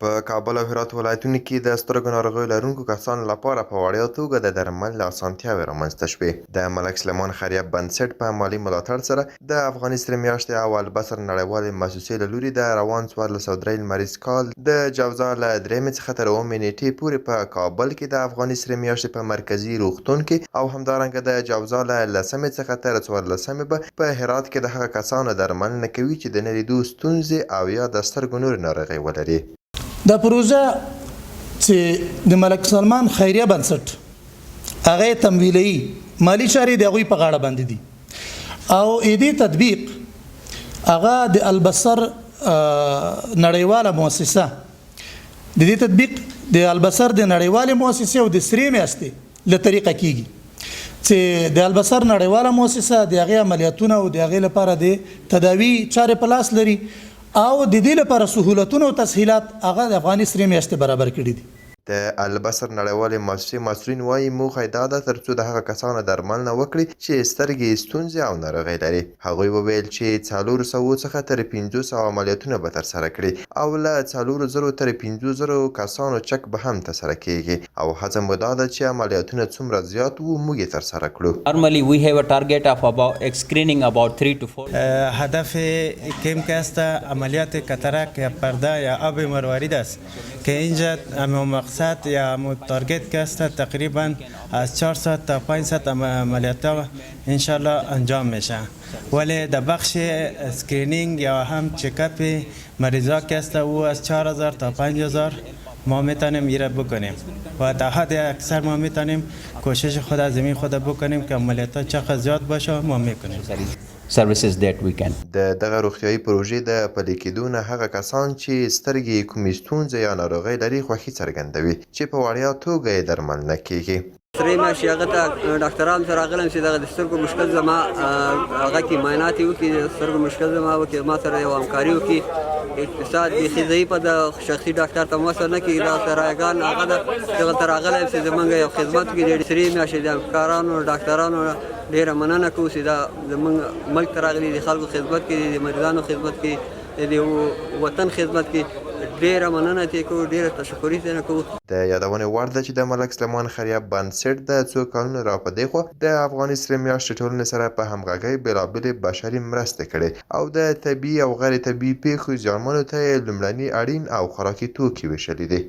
په کابل او هرات ولایتونو کې د سترګو ناروغیو لرونکو کسانو لپاره په وړیا توګه د درمل اسانتیاوې رامنځته شوې. د ملک سلیمان خیریه بنسټ په مالي ملاتړ سره د افغاني سرې میاشتې او البصر نړیوالې مؤسسې له لوري د روان 1403 لمریز کال د جوزا له 3 څخه تر 9 نیټې پورې په کابل کې د افغاني سرې میاشتې په مرکزي روغتون کې او همدارنګه د جوزا له 10 څخه تر 14 به په هرات کې د هغه کسانو درملنه کوي چې د نه لیدو ستونزې او یا د سترګو نورې ناروغۍ ولري. دا پروژه چې د ملک سلمان خیریه بنسټ هغه تمویلي مالی چارې د هغوی په غاړه باندې دي او دې تطبیق هغه د البصر نړیواله مؤسسه د دې تطبیق د البصر د نړیواله مؤسسه او د سرې میاشتې له طریقه کیږي چې د البصر نړیواله مؤسسه د هغې عملیاتونه او د هغې لپاره د تداوي چارې په لاس لري او د دې لپاره سهولتونه او تسهیلات هغه د افغاني سرې میاشتې برابر کړي دي. د البصر نړیوالې مؤسسې مسؤلین وایي موخه یې دا ده ترڅو د هغه کسانو درملنه وکړي چې سترګې ستونزې او ناروغۍ لري. هغوی وویل چې 400 څخه تر 500 عملیاتونه به ترسره کړي او له 400 تر 500 کسانو چک به هم ترسره کیږي او هڅه مو دا ده چې عملیاتونه څومره زیات وو موږ یې ترسره کړو. Normally we have a target of about screening about 3 to 4. هدف کم که است عملیات کاتاراک یا پرده یا آب مروارید است که اینجا مقصد یا تارگت که است تقریبا از 400 تا 500 عملیات انشالله انجام میشه ولی در بخش اسکرینینگ یا هم چکاپ مریضا که است او از 4000 تا 5000 ما میتونیم ایره بکنیم و در حد اکثر ما میتونیم کوشش خود از زمین خود بکنیم که عملیات چقدر زیاد باشه ما میکنیم. Services that we can. د دغه روغتیایي پروژې د پلي کېدو نه هغه کسان چې سترګې کومې ستونزې یا ناروغۍ لري خوښي څرګندوي چې په وړیا توګه یې درملنه کیږي. سرې میاشتې هغه ته ډاکټرانو سره راغلم چې دغه د سترګو مشکل زما هغه کې معاینات یې وکړي د سترګو مشکل زما وکړي ما سره یو همکاري وکړي اقتصاد بیخي ضعیفه ده شخصي ډاکټر ته وصل نه کېږي دغلته رایګان هغه ده دغلته راغلی یم چې زموږ یو خدمت وکړي د سرې میاشتې د همکارانو ډاکټرانو ډېره مننه کوو چې دا زموږ ملک ته راغلي د خلکو خدمت کوي د مریضانو خدمت کوي د وطن خدمت کوي ډېره مننه ترې کوو ډېره تشکري ترې کوو. د یادونې وړ ده چې د ملک سلیمان خیریه بنسټ د څو کلونو را په دې خوا د افغاني سرې میاشتې ټولنې سره په همغږۍ بېلابېلې بشري مرستې کړې او د طبي او غیر طبي پیښو زیانمنو ته یې لومړني اړین او خوراکي توکي ویشلي دي.